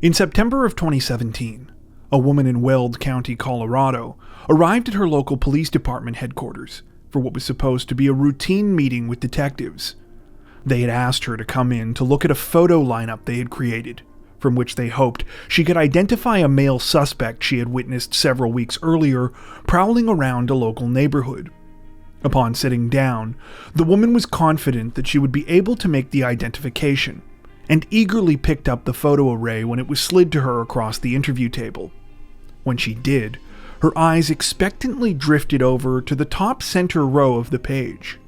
In September of 2017, a woman in Weld County, Colorado, arrived at her local police department headquarters for what was supposed to be a routine meeting with detectives. They had asked her to come in to look at a photo lineup they had created, from which they hoped she could identify a male suspect she had witnessed several weeks earlier prowling around a local neighborhood. Upon sitting down, the woman was confident that she would be able to make the identification, and eagerly picked up the photo array when it was slid to her across the interview table. When she did, her eyes expectantly drifted over to the top center row of the page.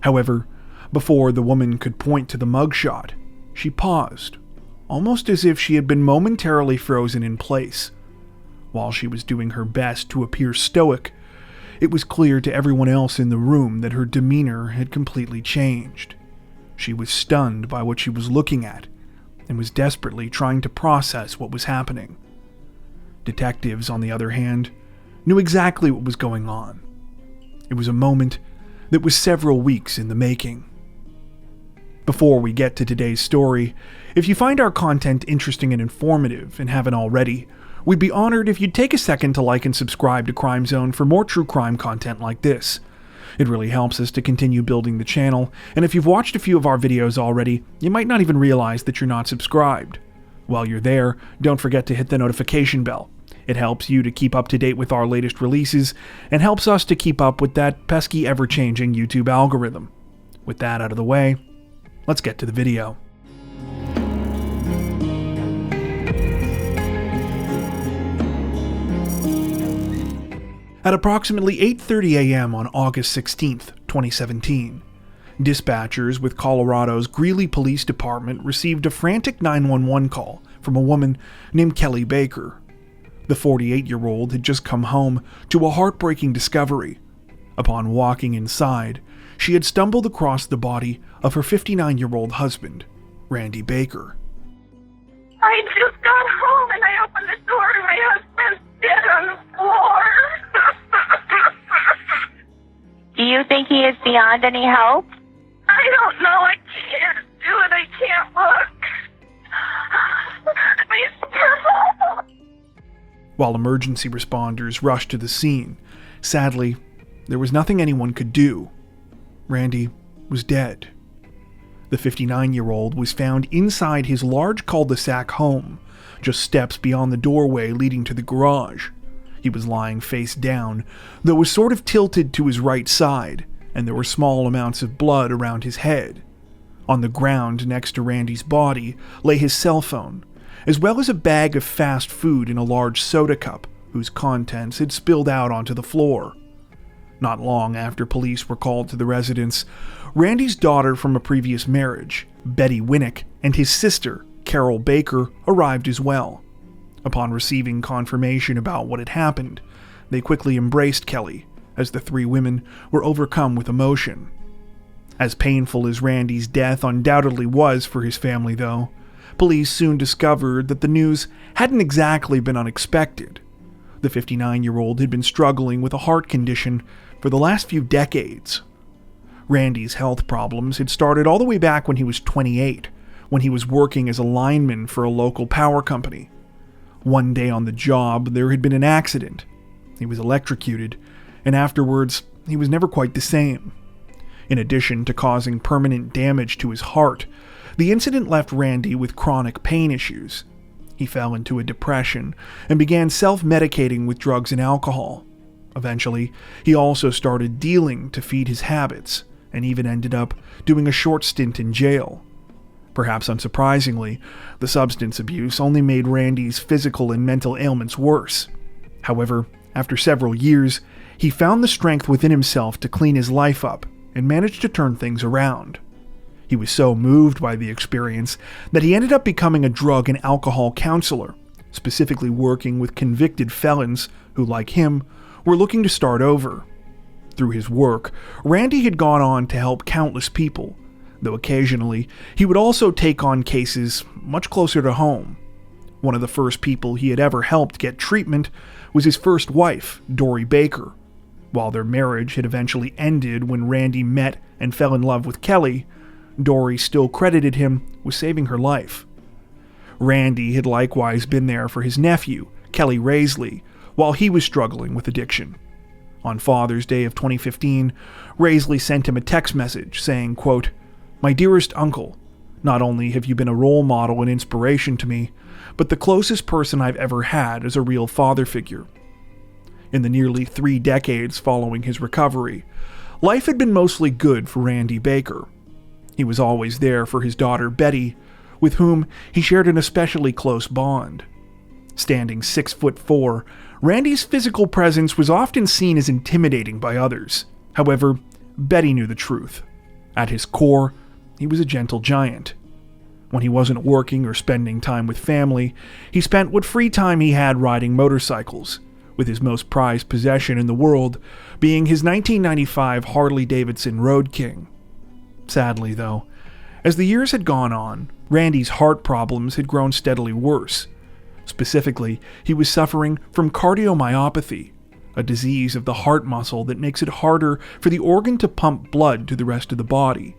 However, before the woman could point to the mugshot, she paused, almost as if she had been momentarily frozen in place. While she was doing her best to appear stoic, it was clear to everyone else in the room that her demeanor had completely changed. She was stunned by what she was looking at, and was desperately trying to process what was happening. Detectives, on the other hand, knew exactly what was going on. It was a moment that was several weeks in the making. Before we get to today's story, if you find our content interesting and informative and haven't already, we'd be honored if you'd take a second to like and subscribe to Crime Zone for more true crime content like this. It really helps us to continue building the channel, and if you've watched a few of our videos already, you might not even realize that you're not subscribed. While you're there, don't forget to hit the notification bell. It helps you to keep up to date with our latest releases, and helps us to keep up with that pesky ever-changing YouTube algorithm. With that out of the way, let's get to the video. At approximately 8:30 a.m. on August 16th, 2017, dispatchers with Colorado's Greeley Police Department received a frantic 911 call from a woman named Kelly Baker. The 48-year-old had just come home to a heartbreaking discovery. Upon walking inside, she had stumbled across the body of her 59-year-old husband, Randy Baker. I just got home and I opened the door and my husband's dead on the floor. Do you think he is beyond any help? I don't know. I can't do it. I can't look. While emergency responders rushed to the scene, sadly, there was nothing anyone could do. Randy was dead. The 59-year-old was found inside his large cul-de-sac home, just steps beyond the doorway leading to the garage. He was lying face down, though was sort of tilted to his right side, and there were small amounts of blood around his head. On the ground next to Randy's body lay his cell phone, as well as a bag of fast food in a large soda cup, whose contents had spilled out onto the floor. Not long after police were called to the residence, Randy's daughter from a previous marriage, Betty Winnick, and his sister, Carol Baker, arrived as well. Upon receiving confirmation about what had happened, they quickly embraced Kelly, as the three women were overcome with emotion. As painful as Randy's death undoubtedly was for his family, though, police soon discovered that the news hadn't exactly been unexpected. The 59-year-old had been struggling with a heart condition for the last few decades. Randy's health problems had started all the way back when he was 28, when he was working as a lineman for a local power company. One day on the job, there had been an accident. He was electrocuted, and afterwards, he was never quite the same. In addition to causing permanent damage to his heart, the incident left Randy with chronic pain issues. He fell into a depression and began self-medicating with drugs and alcohol. Eventually, he also started dealing to feed his habits, and even ended up doing a short stint in jail. Perhaps unsurprisingly, the substance abuse only made Randy's physical and mental ailments worse. However, after several years, he found the strength within himself to clean his life up and managed to turn things around. He was so moved by the experience that he ended up becoming a drug and alcohol counselor, specifically working with convicted felons who, like him, were looking to start over. Through his work, Randy had gone on to help countless people, though occasionally he would also take on cases much closer to home. One of the first people he had ever helped get treatment was his first wife, Dory Baker. While their marriage had eventually ended when Randy met and fell in love with Kelly, Dory still credited him with saving her life. Randy had likewise been there for his nephew, Kelly Raisley, while he was struggling with addiction. On Father's Day of 2015, Raisley sent him a text message saying, quote, "My dearest uncle, not only have you been a role model and inspiration to me, but the closest person I've ever had as a real father figure." In the nearly 3 decades following his recovery, life had been mostly good for Randy Baker. He was always there for his daughter Betty, with whom he shared an especially close bond. Standing 6'4", Randy's physical presence was often seen as intimidating by others. However, Betty knew the truth. At his core, he was a gentle giant. When he wasn't working or spending time with family, he spent what free time he had riding motorcycles, with his most prized possession in the world being his 1995 Harley-Davidson Road King. Sadly, though, as the years had gone on, Randy's heart problems had grown steadily worse. Specifically, he was suffering from cardiomyopathy, a disease of the heart muscle that makes it harder for the organ to pump blood to the rest of the body.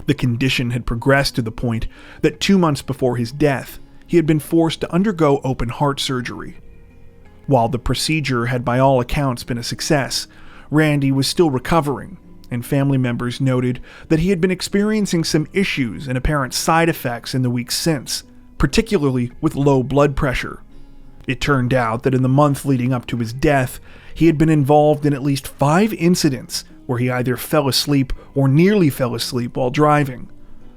The condition had progressed to the point that 2 months before his death, he had been forced to undergo open heart surgery. While the procedure had by all accounts been a success, Randy was still recovering, and family members noted that he had been experiencing some issues and apparent side effects in the weeks since, particularly with low blood pressure. It turned out that in the month leading up to his death, he had been involved in at least 5 incidents where he either fell asleep or nearly fell asleep while driving.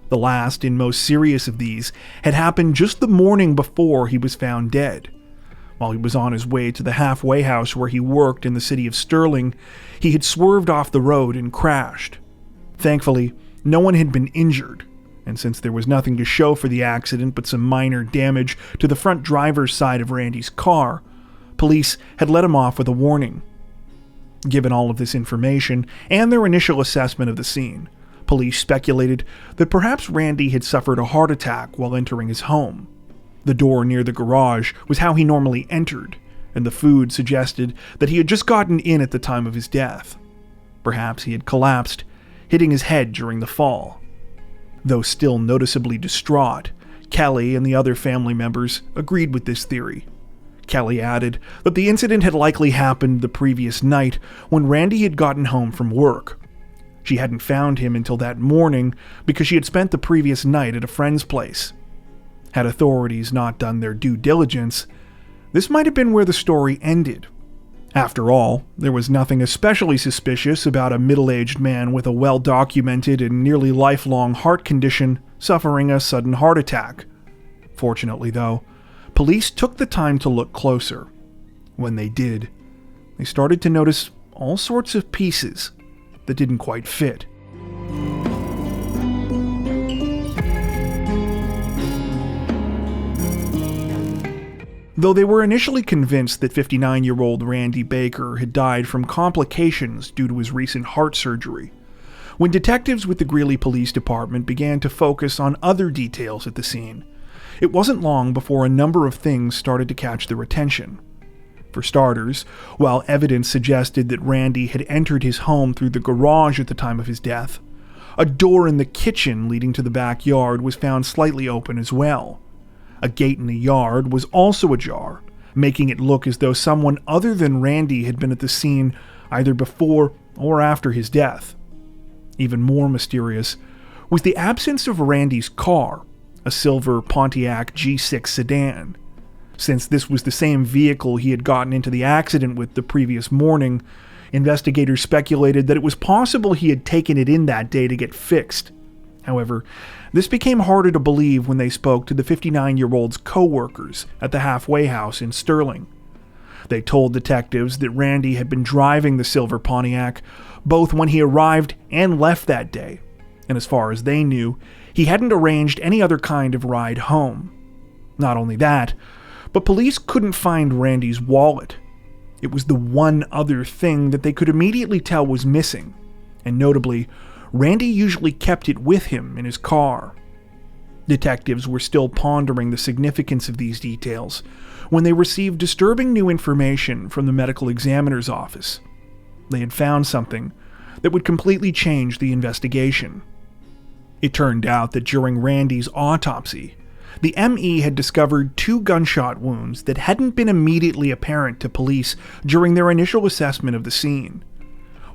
The last and most serious of these had happened just the morning before he was found dead. While he was on his way to the halfway house where he worked in the city of Sterling, he had swerved off the road and crashed. Thankfully, no one had been injured, and since there was nothing to show for the accident but some minor damage to the front driver's side of Randy's car, police had let him off with a warning. Given all of this information and their initial assessment of the scene, police speculated that perhaps Randy had suffered a heart attack while entering his home. The door near the garage was how he normally entered, and the food suggested that he had just gotten in at the time of his death. Perhaps he had collapsed, hitting his head during the fall. Though still noticeably distraught, Kelly and the other family members agreed with this theory. Kelly added that the incident had likely happened the previous night when Randy had gotten home from work. She hadn't found him until that morning because she had spent the previous night at a friend's place. Had authorities not done their due diligence, this might have been where the story ended. After all, there was nothing especially suspicious about a middle-aged man with a well-documented and nearly lifelong heart condition suffering a sudden heart attack. Fortunately, though, police took the time to look closer. When they did, they started to notice all sorts of pieces that didn't quite fit. Though they were initially convinced that 59-year-old Randy Baker had died from complications due to his recent heart surgery, when detectives with the Greeley Police Department began to focus on other details at the scene, it wasn't long before a number of things started to catch their attention. For starters, while evidence suggested that Randy had entered his home through the garage at the time of his death, a door in the kitchen leading to the backyard was found slightly open as well. A gate in the yard was also ajar, making it look as though someone other than Randy had been at the scene either before or after his death. Even more mysterious was the absence of Randy's car, a silver Pontiac G6 sedan. Since this was the same vehicle he had gotten into the accident with the previous morning, investigators speculated that it was possible he had taken it in that day to get fixed. However, this became harder to believe when they spoke to the 59-year-old's co-workers at the halfway house in Sterling. They told detectives that Randy had been driving the silver Pontiac both when he arrived and left that day, and as far as they knew, he hadn't arranged any other kind of ride home. Not only that, but police couldn't find Randy's wallet. It was the one other thing that they could immediately tell was missing, and notably, Randy usually kept it with him in his car. Detectives were still pondering the significance of these details when they received disturbing new information from the medical examiner's office. They had found something that would completely change the investigation. It turned out that during Randy's autopsy, The ME had discovered 2 gunshot wounds that hadn't been immediately apparent to police during their initial assessment of the scene.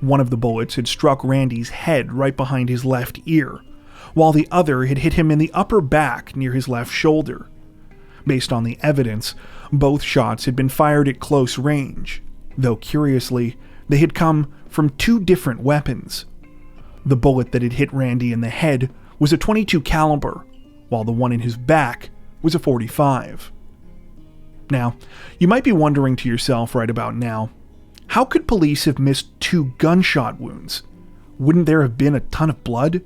One of the bullets had struck Randy's head right behind his left ear, while the other had hit him in the upper back near his left shoulder. Based on the evidence, both shots had been fired at close range, though curiously, they had come from 2 different weapons. The bullet that had hit Randy in the head was a .22 caliber, while the one in his back was a .45. Now, you might be wondering to yourself right about now, how could police have missed 2 gunshot wounds? Wouldn't there have been a ton of blood?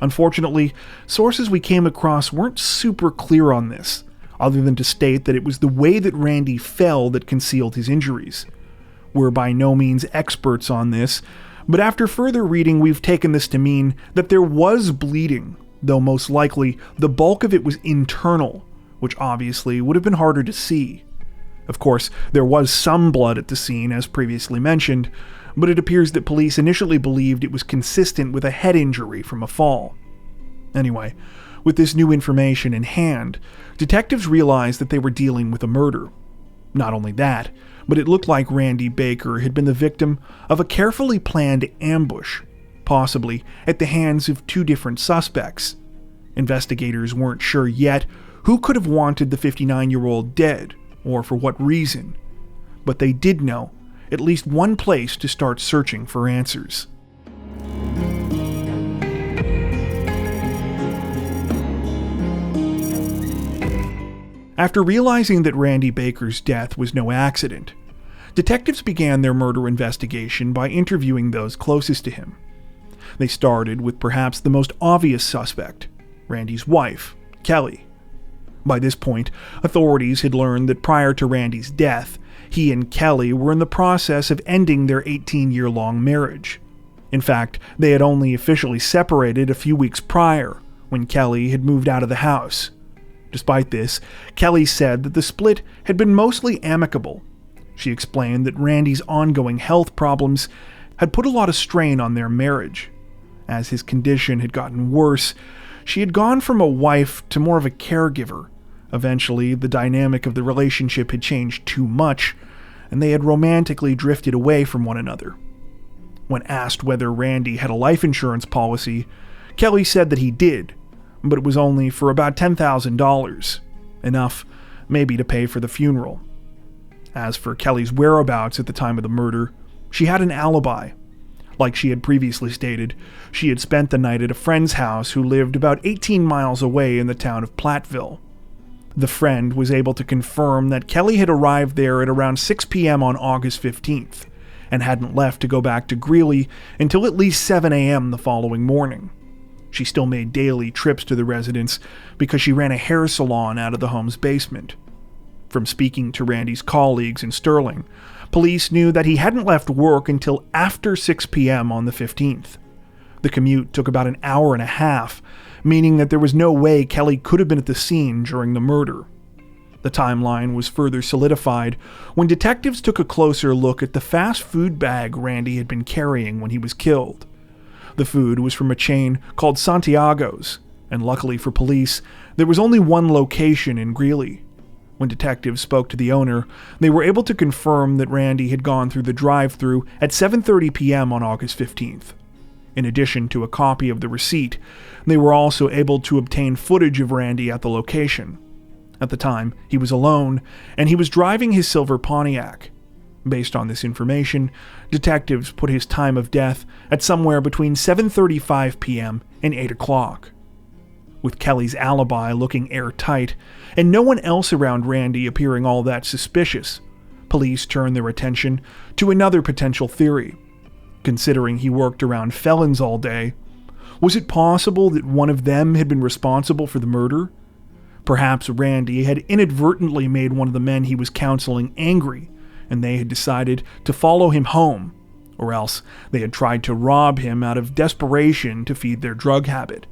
Unfortunately, sources we came across weren't super clear on this, other than to state that it was the way that Randy fell that concealed his injuries. We're by no means experts on this, but after further reading we've taken this to mean that there was bleeding, though most likely the bulk of it was internal, which obviously would have been harder to see. Of course, there was some blood at the scene, as previously mentioned, but it appears that police initially believed it was consistent with a head injury from a fall. Anyway, with this new information in hand, detectives realized that they were dealing with a murder. Not only that, but it looked like Randy Baker had been the victim of a carefully planned ambush, possibly at the hands of 2 different suspects. Investigators weren't sure yet who could have wanted the 59-year-old dead, or for what reason, but they did know at least one place to start searching for answers. After realizing that Randy Baker's death was no accident, detectives began their murder investigation by interviewing those closest to him. They started with perhaps the most obvious suspect, Randy's wife, Kelly. By this point, authorities had learned that prior to Randy's death, he and Kelly were in the process of ending their 18-year-long marriage. In fact, they had only officially separated a few weeks prior, when Kelly had moved out of the house. Despite this, Kelly said that the split had been mostly amicable. She explained that Randy's ongoing health problems had put a lot of strain on their marriage. As his condition had gotten worse, she had gone from a wife to more of a caregiver. Eventually, the dynamic of the relationship had changed too much, and they had romantically drifted away from one another. When asked whether Randy had a life insurance policy, Kelly said that he did, but it was only for about $10,000, enough maybe to pay for the funeral. As for Kelly's whereabouts at the time of the murder, she had an alibi. Like she had previously stated, she had spent the night at a friend's house who lived about 18 miles away in the town of Platteville. The friend was able to confirm that Kelly had arrived there at around 6 p.m. on August 15th, and hadn't left to go back to Greeley until at least 7 a.m. the following morning. She still made daily trips to the residence because she ran a hair salon out of the home's basement. From speaking to Randy's colleagues in Sterling, police knew that he hadn't left work until after 6 p.m. on the 15th. The commute took about an hour and a half, meaning that there was no way Kelly could have been at the scene during the murder. The timeline was further solidified when detectives took a closer look at the fast food bag Randy had been carrying when he was killed. The food was from a chain called Santiago's, and luckily for police, there was only one location in Greeley. When detectives spoke to the owner, they were able to confirm that Randy had gone through the drive-thru at 7:30 p.m. on August 15th. In addition to a copy of the receipt, they were also able to obtain footage of Randy at the location. At the time, he was alone, and he was driving his silver Pontiac. Based on this information, detectives put his time of death at somewhere between 7:35 p.m. and 8 o'clock. With Kelly's alibi looking airtight, and no one else around Randy appearing all that suspicious, police turned their attention to another potential theory. Considering he worked around felons all day, was it possible that one of them had been responsible for the murder? Perhaps Randy had inadvertently made one of the men he was counseling angry, and they had decided to follow him home, or else they had tried to rob him out of desperation to feed their drug habit.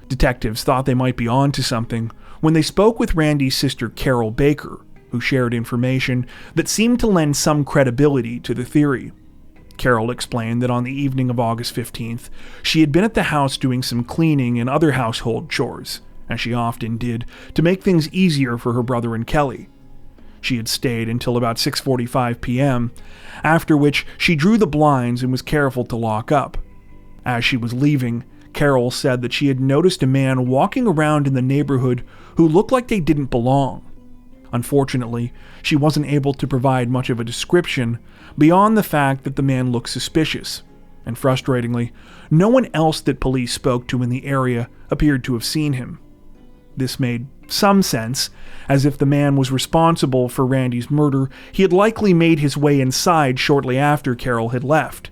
Detectives thought they might be onto something when they spoke with Randy's sister Carol Baker, who shared information that seemed to lend some credibility to the theory. Carol explained that on the evening of August 15th, she had been at the house doing some cleaning and other household chores, as she often did, to make things easier for her brother and Kelly. She had stayed until about 6:45 p.m., after which she drew the blinds and was careful to lock up. As she was leaving, Carol said that she had noticed a man walking around in the neighborhood who looked like they didn't belong. Unfortunately, she wasn't able to provide much of a description beyond the fact that the man looked suspicious, and frustratingly, no one else that police spoke to in the area appeared to have seen him. This made some sense, as if the man was responsible for Randy's murder, he had likely made his way inside shortly after Carol had left.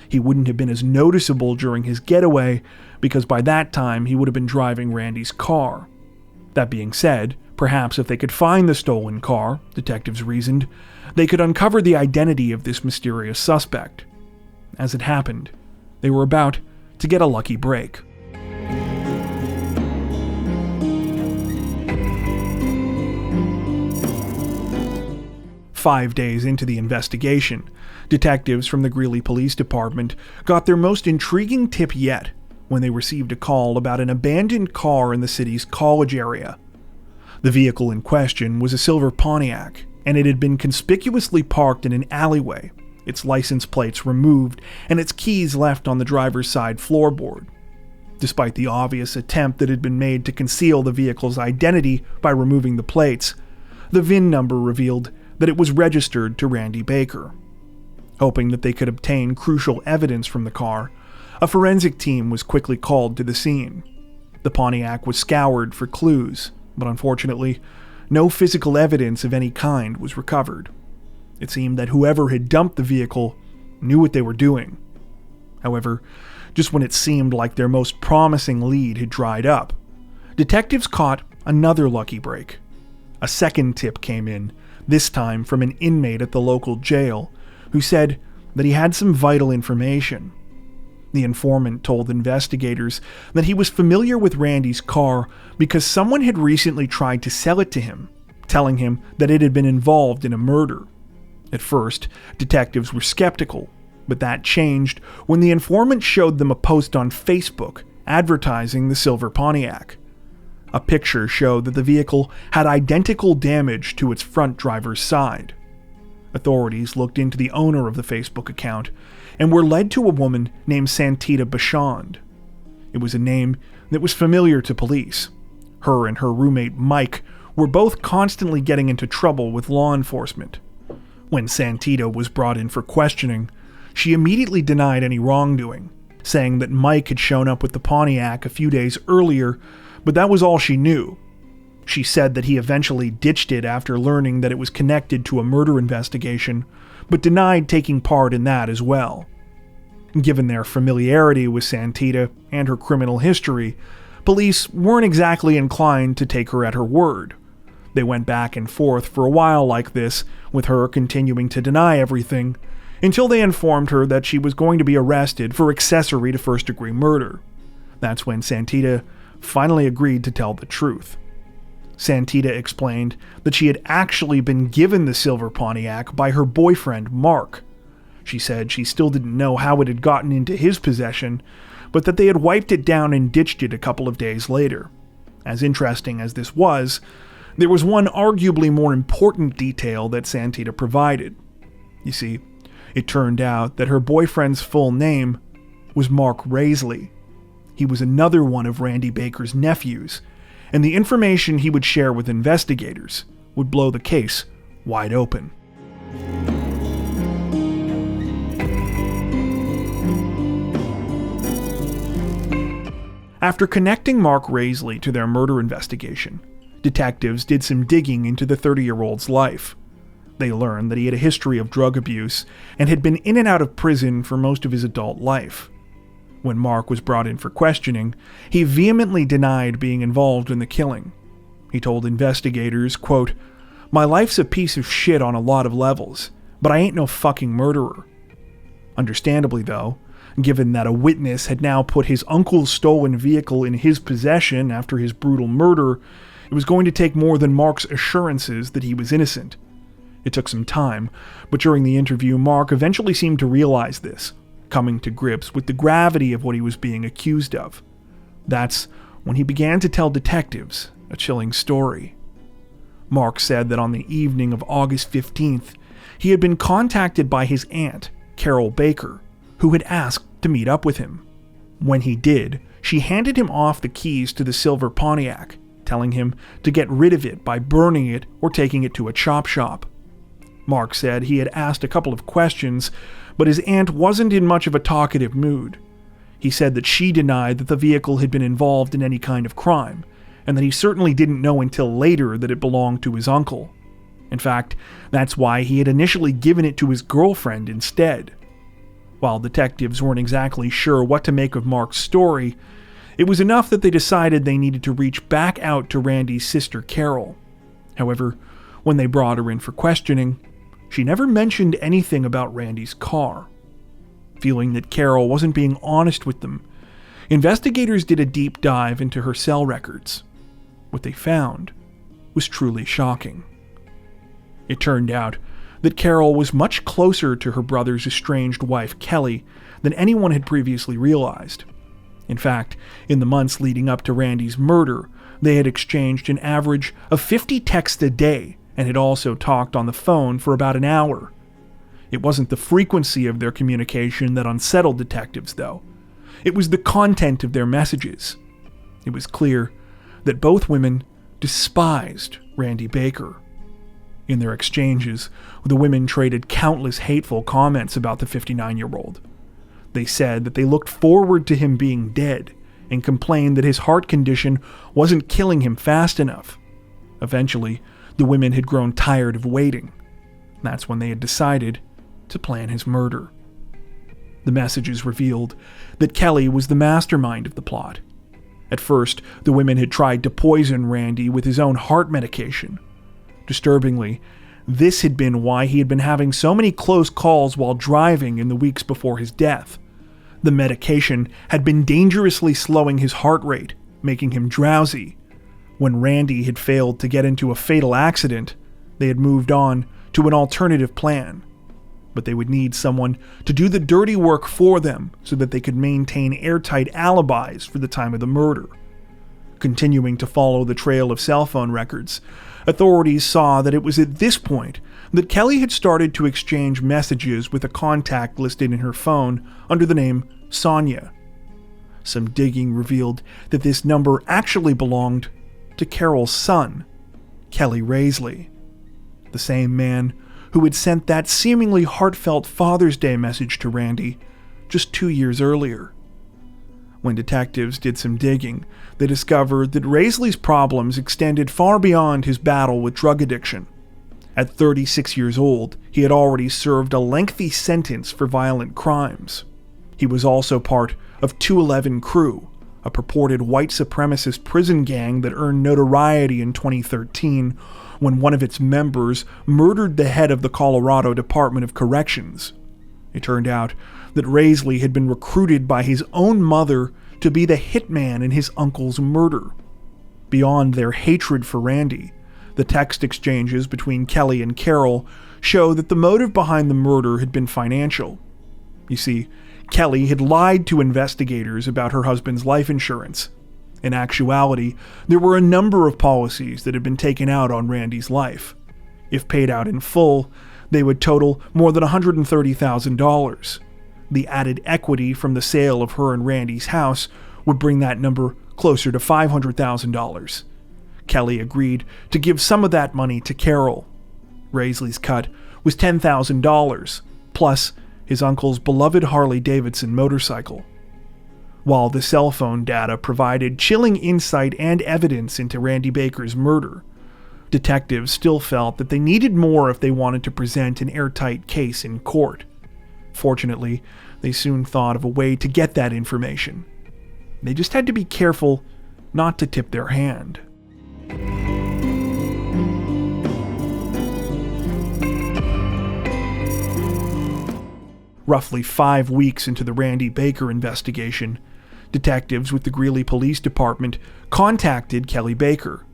He wouldn't have been as noticeable during his getaway, because by that time he would have been driving Randy's car. That being said, perhaps if they could find the stolen car, detectives reasoned, they could uncover the identity of this mysterious suspect. As it happened, they were about to get a lucky break. "5 days into the investigation, detectives from the Greeley Police Department got their most intriguing tip yet when they received a call about an abandoned car in the city's College area. The vehicle in question was a silver Pontiac, and it had been conspicuously parked in an alleyway, its license plates removed, and its keys left on the driver's side floorboard. Despite the obvious attempt that had been made to conceal the vehicle's identity by removing the plates, the VIN number revealed that it was registered to Randy Baker. Hoping that they could obtain crucial evidence from the car, a forensic team was quickly called to the scene. The Pontiac was scoured for clues, but unfortunately, no physical evidence of any kind was recovered. It seemed that whoever had dumped the vehicle knew what they were doing. However, just when it seemed like their most promising lead had dried up, detectives caught another lucky break. A second tip came in, this time from an inmate at the local jail, who said that he had some vital information. The informant told investigators that he was familiar with Randy's car because someone had recently tried to sell it to him, telling him that it had been involved in a murder. At first, detectives were skeptical, but that changed when the informant showed them a post on Facebook advertising the silver Pontiac. A picture showed that the vehicle had identical damage to its front driver's side. Authorities looked into the owner of the Facebook account and were led to a woman named Santita Bashand. It was a name that was familiar to police. Her and her roommate Mike were both constantly getting into trouble with law enforcement. When Santita was brought in for questioning, she immediately denied any wrongdoing, saying that Mike had shown up with the Pontiac a few days earlier, but that was all she knew. She said that he eventually ditched it after learning that it was connected to a murder investigation, but denied taking part in that as well. Given their familiarity with Santita and her criminal history, police weren't exactly inclined to take her at her word. They went back and forth for a while like this, with her continuing to deny everything, until they informed her that she was going to be arrested for accessory to first-degree murder. That's when Santita finally agreed to tell the truth. Santita explained that she had actually been given the silver Pontiac by her boyfriend, Mark. She said she still didn't know how it had gotten into his possession, but that they had wiped it down and ditched it a couple of days later. As interesting as this was, there was one arguably more important detail that Santita provided. You see, it turned out that her boyfriend's full name was Mark Raisley. He was another one of Randy Baker's nephews, and the information he would share with investigators would blow the case wide open. After connecting Mark Raisley to their murder investigation, detectives did some digging into the 30-year-old's life. They learned that he had a history of drug abuse and had been in and out of prison for most of his adult life. When Mark was brought in for questioning, he vehemently denied being involved in the killing. He told investigators, quote, "My life's a piece of shit on a lot of levels, but I ain't no fucking murderer." Understandably though, given that a witness had now put his uncle's stolen vehicle in his possession after his brutal murder, it was going to take more than Mark's assurances that he was innocent. It took some time, but during the interview, Mark eventually seemed to realize this, coming to grips with the gravity of what he was being accused of. That's when he began to tell detectives a chilling story. Mark said that on the evening of August 15th, he had been contacted by his aunt, Carol Baker, who had asked to meet up with him. When he did, she handed him off the keys to the silver Pontiac, telling him to get rid of it by burning it or taking it to a chop shop. Mark said he had asked a couple of questions, but his aunt wasn't in much of a talkative mood. He said that she denied that the vehicle had been involved in any kind of crime, and that he certainly didn't know until later that it belonged to his uncle. In fact, that's why he had initially given it to his girlfriend instead. While detectives weren't exactly sure what to make of Mark's story, it was enough that they decided they needed to reach back out to Randy's sister Carol. However, when they brought her in for questioning, she never mentioned anything about Randy's car. Feeling that Carol wasn't being honest with them, investigators did a deep dive into her cell records. What they found was truly shocking. It turned out that Carol was much closer to her brother's estranged wife Kelly than anyone had previously realized. In fact, in the months leading up to Randy's murder, they had exchanged an average of 50 texts a day and had also talked on the phone for about an hour. It wasn't the frequency of their communication that unsettled detectives, though. It was the content of their messages. It was clear that both women despised Randy Baker. In their exchanges, the women traded countless hateful comments about the 59-year-old. They said that they looked forward to him being dead and complained that his heart condition wasn't killing him fast enough. Eventually, the women had grown tired of waiting. That's when they had decided to plan his murder. The messages revealed that Kelly was the mastermind of the plot. At first, the women had tried to poison Randy with his own heart medication. Disturbingly, this had been why he had been having so many close calls while driving in the weeks before his death. The medication had been dangerously slowing his heart rate, making him drowsy. When Randy had failed to get into a fatal accident, they had moved on to an alternative plan. But they would need someone to do the dirty work for them so that they could maintain airtight alibis for the time of the murder. Continuing to follow the trail of cell phone records, authorities saw that it was at this point that Kelly had started to exchange messages with a contact listed in her phone under the name Sonia. Some digging revealed that this number actually belonged to Carol's son, Kelly Raisley, the same man who had sent that seemingly heartfelt Father's Day message to Randy just 2 years earlier. When detectives did some digging, they discovered that Raisley's problems extended far beyond his battle with drug addiction. At 36 years old, he had already served a lengthy sentence for violent crimes. He was also part of 211 Crew, a purported white supremacist prison gang that earned notoriety in 2013 when one of its members murdered the head of the Colorado Department of Corrections. It turned out that Raisley had been recruited by his own mother to be the hitman in his uncle's murder. Beyond their hatred for Randy, the text exchanges between Kelly and Carol show that the motive behind the murder had been financial. You see, Kelly had lied to investigators about her husband's life insurance. In actuality, there were a number of policies that had been taken out on Randy's life. If paid out in full, they would total more than $130,000. The added equity from the sale of her and Randy's house would bring that number closer to $500,000. Kelly agreed to give some of that money to Carol. Raisley's cut was $10,000, plus his uncle's beloved Harley-Davidson motorcycle. While the cell phone data provided chilling insight and evidence into Randy Baker's murder, detectives still felt that they needed more if they wanted to present an airtight case in court. Fortunately, they soon thought of a way to get that information. They just had to be careful not to tip their hand. Roughly 5 weeks into the Randy Baker investigation, detectives with the Greeley Police Department contacted Kelly Baker.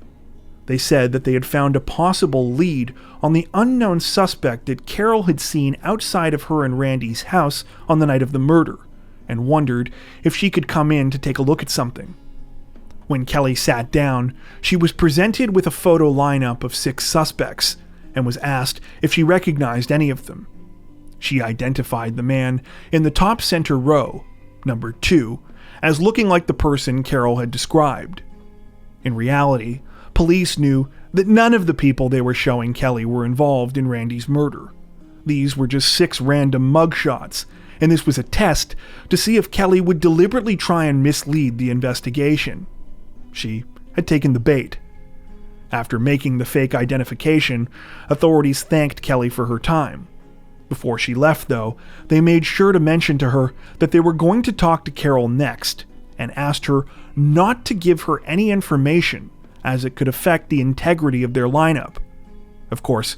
They said that they had found a possible lead on the unknown suspect that Carol had seen outside of her and Randy's house on the night of the murder, and wondered if she could come in to take a look at something. When Kelly sat down, she was presented with a photo lineup of 6 suspects and was asked if she recognized any of them. She identified the man in the top center row, number 2, as looking like the person Carol had described. In reality, police knew that none of the people they were showing Kelly were involved in Randy's murder. These were just 6 random mugshots, and this was a test to see if Kelly would deliberately try and mislead the investigation. She had taken the bait. After making the fake identification, authorities thanked Kelly for her time. Before she left, though, they made sure to mention to her that they were going to talk to Carol next, and asked her not to give her any information, as it could affect the integrity of their lineup. Of course,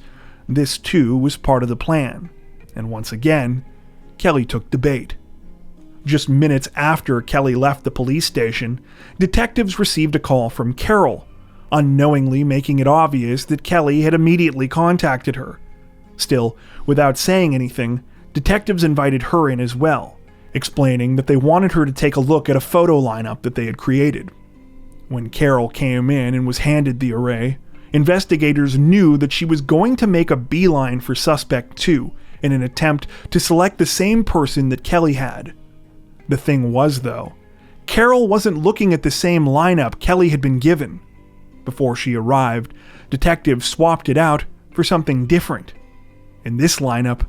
this too was part of the plan, and once again, Kelly took the bait. Just minutes after Kelly left the police station, detectives received a call from Carol, unknowingly making it obvious that Kelly had immediately contacted her. Still, without saying anything, detectives invited her in as well, explaining that they wanted her to take a look at a photo lineup that they had created. When Carol came in and was handed the array, investigators knew that she was going to make a beeline for suspect 2 in an attempt to select the same person that Kelly had. The thing was, though, Carol wasn't looking at the same lineup Kelly had been given. Before she arrived, detectives swapped it out for something different. In this lineup,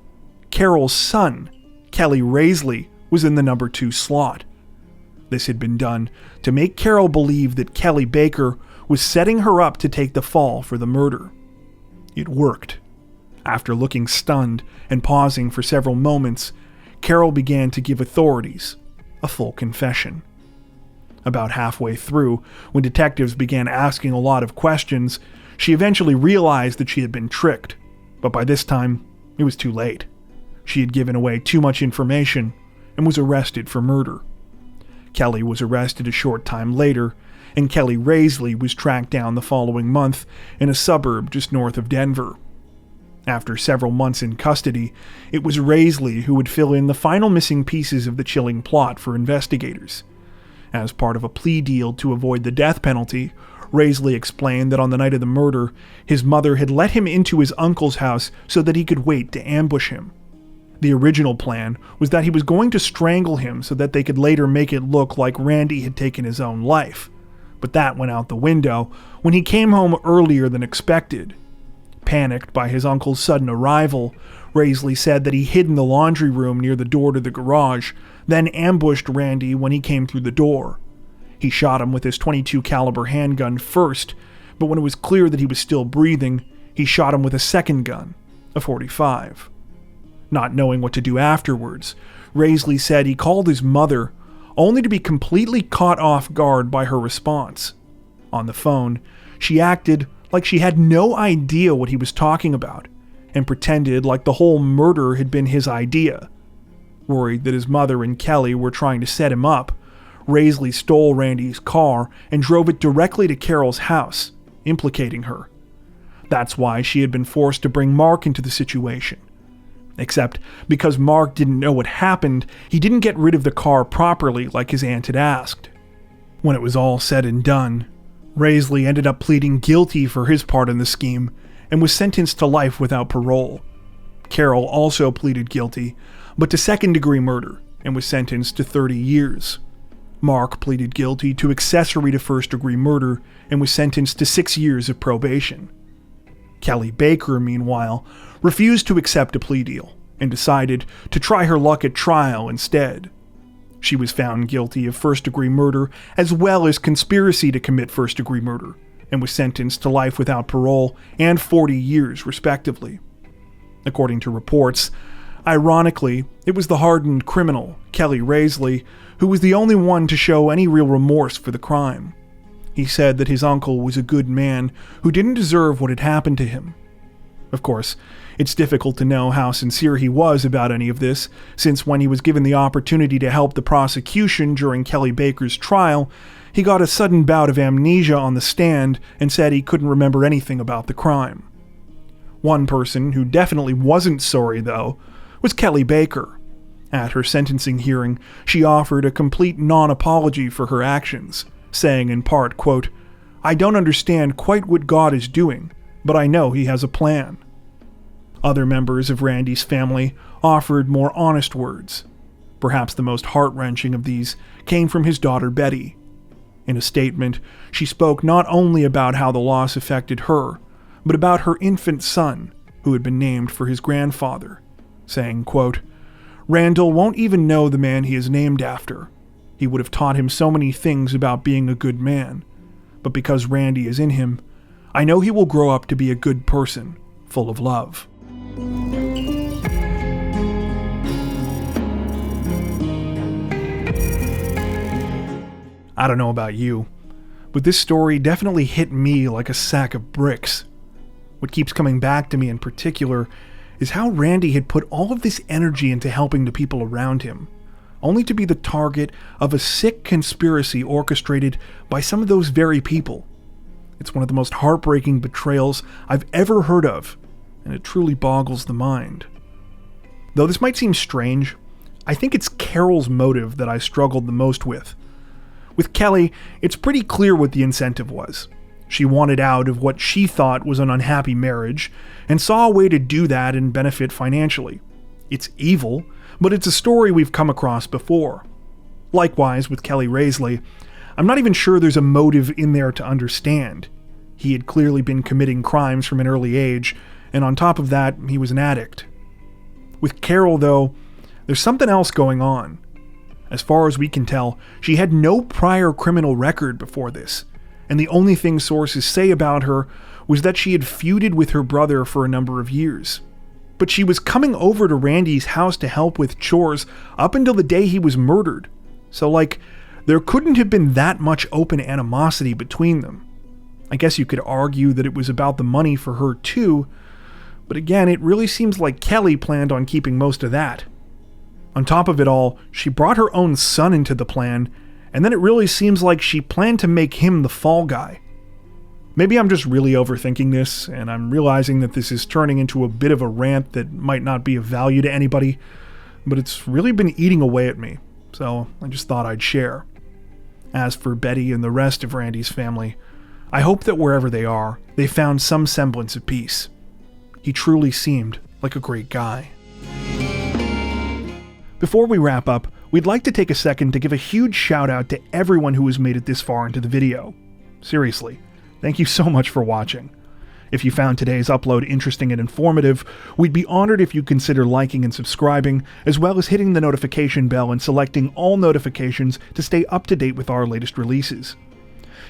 Carol's son, Kelly Raisley, was in the number 2 slot. This had been done to make Carol believe that Kelly Baker was setting her up to take the fall for the murder. It worked. After looking stunned and pausing for several moments, Carol began to give authorities a full confession. About halfway through, when detectives began asking a lot of questions, she eventually realized that she had been tricked, but by this time, it was too late. She had given away too much information and was arrested for murder. Kelly was arrested a short time later, and Kelly Raisley was tracked down the following month in a suburb just north of Denver. After several months in custody, it was Raisley who would fill in the final missing pieces of the chilling plot for investigators. As part of a plea deal to avoid the death penalty, Raisley explained that on the night of the murder, his mother had let him into his uncle's house so that he could wait to ambush him. The original plan was that he was going to strangle him so that they could later make it look like Randy had taken his own life. But that went out the window when he came home earlier than expected. Panicked by his uncle's sudden arrival, Raisley said that he hid in the laundry room near the door to the garage, then ambushed Randy when he came through the door. He shot him with his .22 caliber handgun first, but when it was clear that he was still breathing, he shot him with a second gun, a .45. Not knowing what to do afterwards, Raisley said he called his mother, only to be completely caught off guard by her response. On the phone, she acted like she had no idea what he was talking about, and pretended like the whole murder had been his idea. Worried that his mother and Kelly were trying to set him up, Raisley stole Randy's car and drove it directly to Carol's house, implicating her. That's why she had been forced to bring Mark into the situation. Except because Mark didn't know what happened, he didn't get rid of the car properly like his aunt had asked. When it was all said and done, Raisley ended up pleading guilty for his part in the scheme and was sentenced to life without parole. Carol also pleaded guilty, but to second-degree murder and was sentenced to 30 years. Mark pleaded guilty to accessory to first-degree murder and was sentenced to 6 years of probation. Kelly Baker, meanwhile, refused to accept a plea deal and decided to try her luck at trial instead. She was found guilty of first-degree murder as well as conspiracy to commit first-degree murder and was sentenced to life without parole and 40 years, respectively. According to reports, ironically, it was the hardened criminal, Kelly Raisley, who was the only one to show any real remorse for the crime. He said that his uncle was a good man who didn't deserve what had happened to him. Of course, it's difficult to know how sincere he was about any of this, since when he was given the opportunity to help the prosecution during Kelly Baker's trial, he got a sudden bout of amnesia on the stand and said he couldn't remember anything about the crime. One person who definitely wasn't sorry, though, was Kelly Baker. At her sentencing hearing, she offered a complete non-apology for her actions, saying in part, quote, "I don't understand quite what God is doing, but I know he has a plan." Other members of Randy's family offered more honest words. Perhaps the most heart-wrenching of these came from his daughter Betty. In a statement, she spoke not only about how the loss affected her, but about her infant son, who had been named for his grandfather, saying, quote, "Randall won't even know the man he is named after. He would have taught him so many things about being a good man. But because Randy is in him, I know he will grow up to be a good person, full of love." I don't know about you, but this story definitely hit me like a sack of bricks. What keeps coming back to me in particular is how Randy had put all of this energy into helping the people around him, only to be the target of a sick conspiracy orchestrated by some of those very people. It's one of the most heartbreaking betrayals I've ever heard of, and it truly boggles the mind. Though this might seem strange, I think it's Carol's motive that I struggled the most with. With Kelly, it's pretty clear what the incentive was. She wanted out of what she thought was an unhappy marriage, and saw a way to do that and benefit financially. It's evil, but it's a story we've come across before. Likewise, with Kelly Raisley, I'm not even sure there's a motive in there to understand. He had clearly been committing crimes from an early age, and on top of that, he was an addict. With Carol, though, there's something else going on. As far as we can tell, she had no prior criminal record before this, and the only thing sources say about her was that she had feuded with her brother for a number of years. But she was coming over to Randy's house to help with chores up until the day he was murdered, so there couldn't have been that much open animosity between them. I guess you could argue that it was about the money for her too, but again, it really seems like Kelly planned on keeping most of that. On top of it all, she brought her own son into the plan, and then it really seems like she planned to make him the fall guy. Maybe I'm just really overthinking this, and I'm realizing that this is turning into a bit of a rant that might not be of value to anybody, but it's really been eating away at me, so I just thought I'd share. As for Betty and the rest of Randy's family, I hope that wherever they are, they found some semblance of peace. He truly seemed like a great guy. Before we wrap up, we'd like to take a second to give a huge shout out to everyone who has made it this far into the video. Seriously, thank you so much for watching. If you found today's upload interesting and informative, we'd be honored if you consider liking and subscribing, as well as hitting the notification bell and selecting all notifications to stay up to date with our latest releases.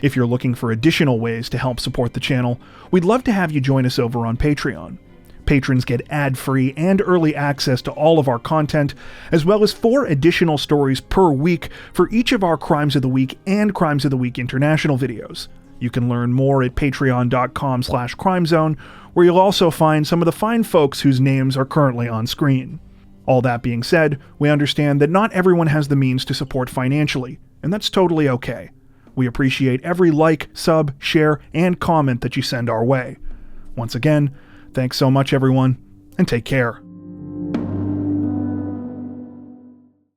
If you're looking for additional ways to help support the channel, we'd love to have you join us over on Patreon. Patrons get ad-free and early access to all of our content, as well as 4 additional stories per week for each of our Crimes of the Week and Crimes of the Week International videos. You can learn more at patreon.com/crimezone, where you'll also find some of the fine folks whose names are currently on screen. All that being said, we understand that not everyone has the means to support financially, and that's totally okay. We appreciate every like, sub, share, and comment that you send our way. Once again, thanks so much, everyone, and take care.